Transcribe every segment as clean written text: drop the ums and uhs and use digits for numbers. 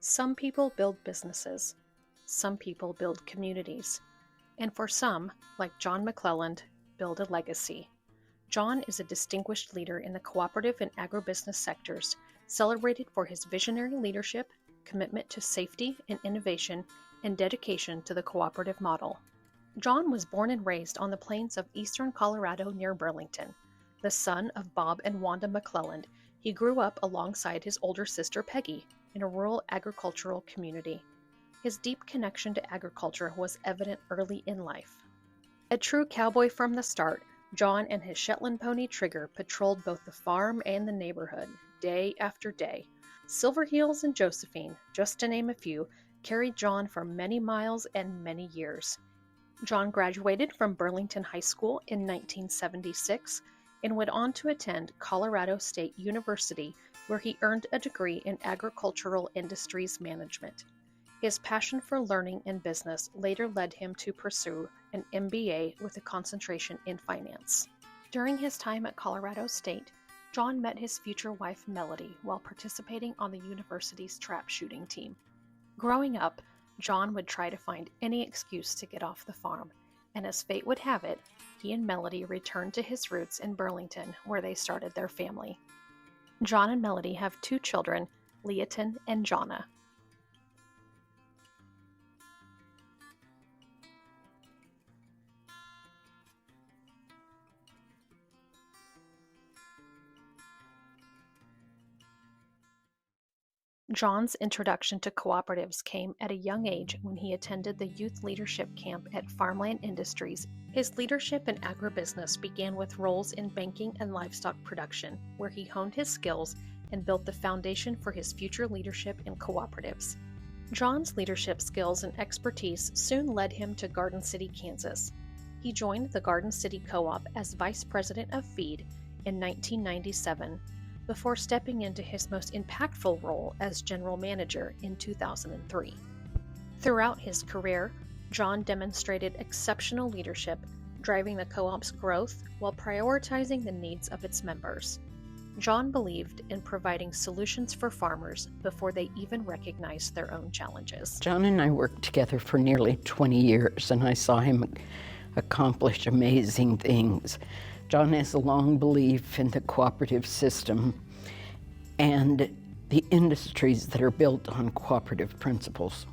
Some people build businesses. Some people build communities. And for some, like John McClelland, build a legacy. John is a distinguished leader in the cooperative and agribusiness sectors, celebrated for his visionary leadership, commitment to safety and innovation, and dedication to the cooperative model. John was born and raised on the plains of eastern Colorado near Burlington. The son of Bob and Wanda McClelland, he grew up alongside his older sister Peggy in a rural agricultural community. His deep connection to agriculture was evident early in life. A true cowboy from the start, John and his Shetland pony Trigger patrolled both the farm and the neighborhood, day after day. Silver Heels and Josephine, just to name a few, carried John for many miles and many years. John graduated from Burlington High School in 1976 and went on to attend Colorado State University, where he earned a degree in agricultural industries management. His passion for learning and business later led him to pursue an MBA with a concentration in finance. During his time at Colorado State, John met his future wife Melody while participating on the university's trap shooting team. Growing up, John would try to find any excuse to get off the farm, and as fate would have it, he and Melody returned to his roots in Burlington, where they started their family. John and Melody have 2 children, Leaton and Jonna. John's introduction to cooperatives came at a young age when he attended the youth leadership camp at Farmland Industries. His leadership in agribusiness began with roles in banking and livestock production, where he honed his skills and built the foundation for his future leadership in cooperatives. John's leadership skills and expertise soon led him to Garden City, Kansas. He joined the Garden City Co-op as Vice President of Feed in 1997, before stepping into his most impactful role as General Manager in 2003. Throughout his career, John demonstrated exceptional leadership, driving the co-op's growth while prioritizing the needs of its members. John believed in providing solutions for farmers before they even recognized their own challenges. John and I worked together for nearly 20 years, and I saw him accomplish amazing things. John has a long belief in the cooperative system and the industries that are built on cooperative principles.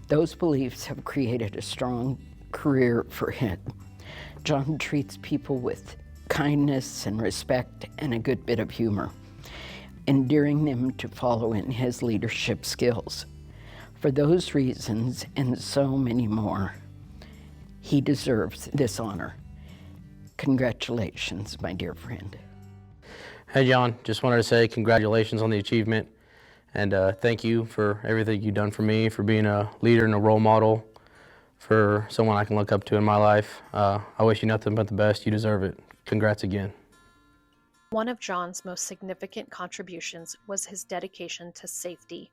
Those beliefs have created a strong career for him. John treats people with kindness and respect and a good bit of humor, endearing them to follow in his leadership skills. For those reasons and so many more, he deserves this honor. Congratulations, my dear friend. Hey John, just wanted to say congratulations on the achievement, and thank you for everything you've done for me, for being a leader and a role model for someone I can look up to in my life. I wish you nothing but the best. You deserve it. Congrats again. One of John's most significant contributions was his dedication to safety.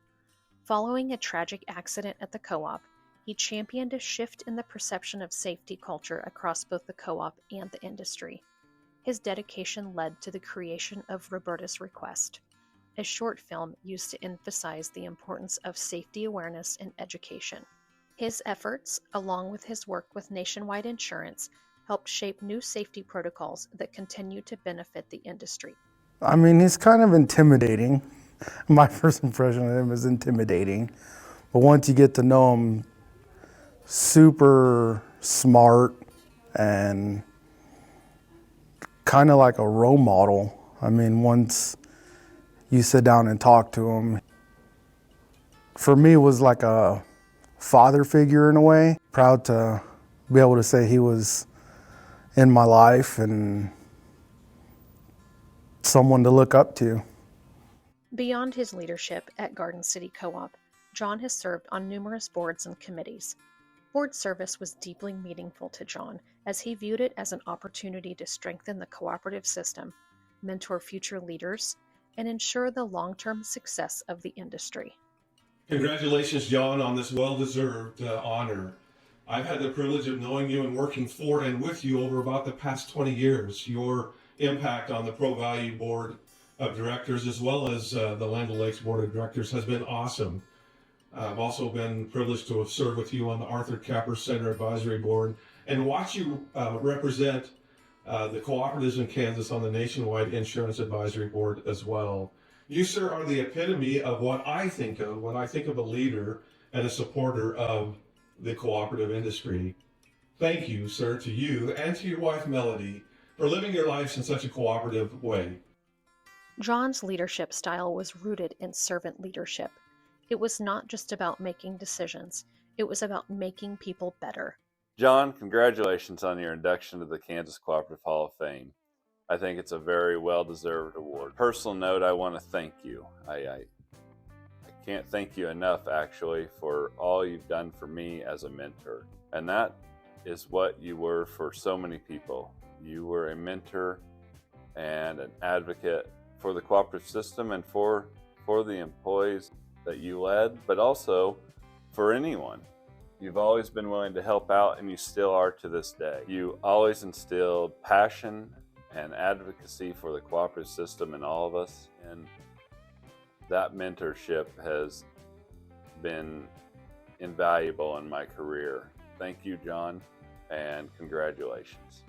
Following a tragic accident at the co-op, he championed a shift in the perception of safety culture across both the co-op and the industry. His dedication led to the creation of Roberta's Request, a short film used to emphasize the importance of safety awareness and education. His efforts, along with his work with Nationwide Insurance, helped shape new safety protocols that continue to benefit the industry. I mean, he's kind of intimidating. My first impression of him is intimidating. But once you get to know him, super smart and kind of like a role model. I mean, once you sit down and talk to him, for me it was like a father figure in a way. Proud to be able to say he was in my life and someone to look up to. Beyond his leadership at Garden City Co-op, John has served on numerous boards and committees. Board service was deeply meaningful to John, as he viewed it as an opportunity to strengthen the cooperative system, mentor future leaders, and ensure the long-term success of the industry. Congratulations, John, on this well-deserved honor. I've had the privilege of knowing you and working for and with you over about the past 20 years. Your impact on the Pro Value Board of Directors, as well as the Land O'Lakes Board of Directors, has been awesome. I've also been privileged to have served with you on the Arthur Capper Center Advisory Board and watch you represent the cooperatives in Kansas on the Nationwide Insurance Advisory Board as well. You, sir, are the epitome of what I think of when I think of a leader and a supporter of the cooperative industry. Thank you, sir, to you and to your wife, Melody, for living your lives in such a cooperative way. John's leadership style was rooted in servant leadership. It was not just about making decisions, it was about making people better. John, congratulations on your induction to the Kansas Cooperative Hall of Fame. I think it's a very well-deserved award. Personal note, I want to thank you. I can't thank you enough, actually, for all you've done for me as a mentor. And that is what you were for so many people. You were a mentor and an advocate for the cooperative system and for the employees that you led, but also for anyone. You've always been willing to help out, and you still are to this day. You always instilled passion and advocacy for the cooperative system in all of us, and that mentorship has been invaluable in my career. Thank you, John, and congratulations.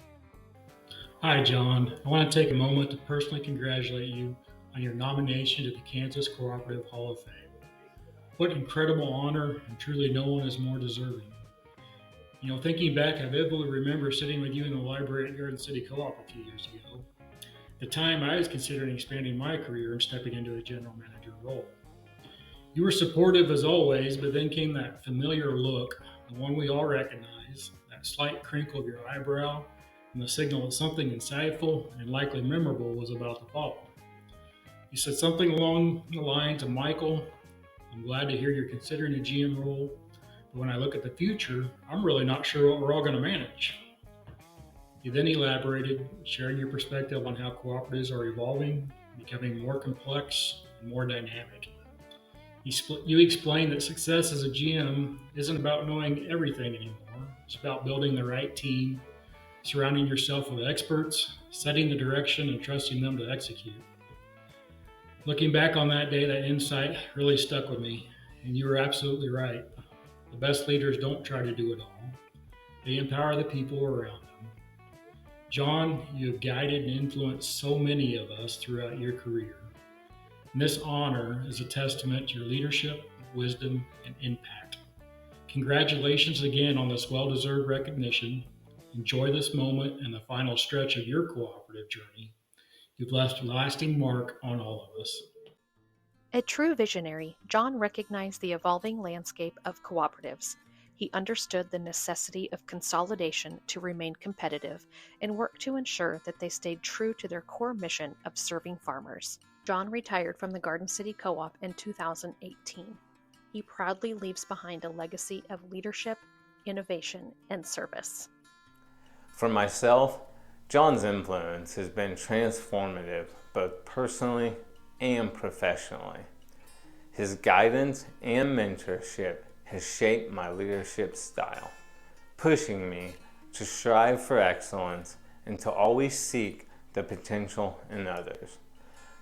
Hi, John. I want to take a moment to personally congratulate you on your nomination to the Kansas Cooperative Hall of Fame. What incredible honor, and truly no one is more deserving. Thinking back, I vividly remember sitting with you in the library at Garden City Co-op a few years ago. At the time, I was considering expanding my career and stepping into a general manager role. You were supportive as always, but then came that familiar look, the one we all recognize, that slight crinkle of your eyebrow, and the signal that something insightful and likely memorable was about to follow. You said something along the lines of, "Michael, I'm glad to hear you're considering a GM role, but when I look at the future, I'm really not sure what we're all going to manage." You then elaborated, sharing your perspective on how cooperatives are evolving, becoming more complex and more dynamic. You explained that success as a GM isn't about knowing everything anymore. It's about building the right team, surrounding yourself with experts, setting the direction, and trusting them to execute. Looking back on that day, that insight really stuck with me, and you were absolutely right. The best leaders don't try to do it all. They empower the people around them. John, you have guided and influenced so many of us throughout your career. And this honor is a testament to your leadership, wisdom, and impact. Congratulations again on this well-deserved recognition. Enjoy this moment and the final stretch of your cooperative journey. You've left a lasting mark on all of us. A true visionary, John recognized the evolving landscape of cooperatives. He understood the necessity of consolidation to remain competitive and worked to ensure that they stayed true to their core mission of serving farmers. John retired from the Garden City Co-op in 2018. He proudly leaves behind a legacy of leadership, innovation, and service. For myself, John's influence has been transformative, both personally and professionally. His guidance and mentorship has shaped my leadership style, pushing me to strive for excellence and to always seek the potential in others.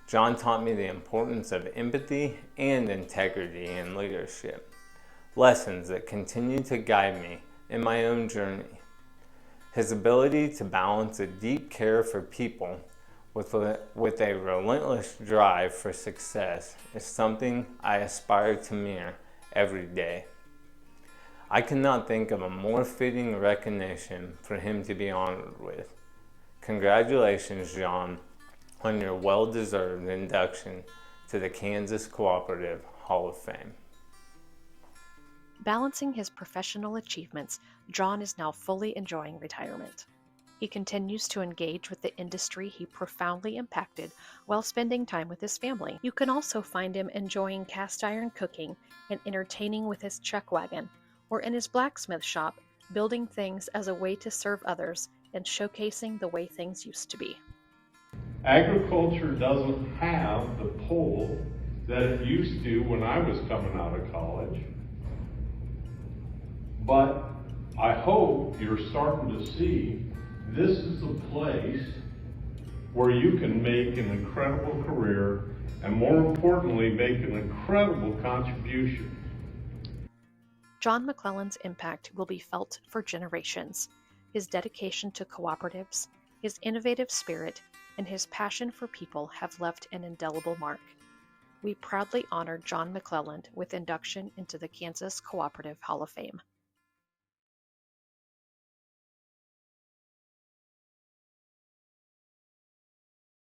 John taught me the importance of empathy and integrity in leadership, lessons that continue to guide me in my own journey. His ability to balance a deep care for people with a relentless drive for success is something I aspire to mirror every day. I cannot think of a more fitting recognition for him to be honored with. Congratulations, John, on your well-deserved induction to the Kansas Cooperative Hall of Fame. Balancing his professional achievements, John is now fully enjoying retirement. He continues to engage with the industry he profoundly impacted while spending time with his family. You can also find him enjoying cast iron cooking and entertaining with his chuck wagon, or in his blacksmith shop, building things as a way to serve others and showcasing the way things used to be. Agriculture doesn't have the pull that it used to when I was coming out of college. But I hope you're starting to see this is a place where you can make an incredible career and, more importantly, make an incredible contribution John McClelland's impact will be felt for generations. His dedication to cooperatives, his innovative spirit, and his passion for people have left an indelible mark. We proudly honor John McClelland with induction into the Kansas Cooperative Hall of Fame.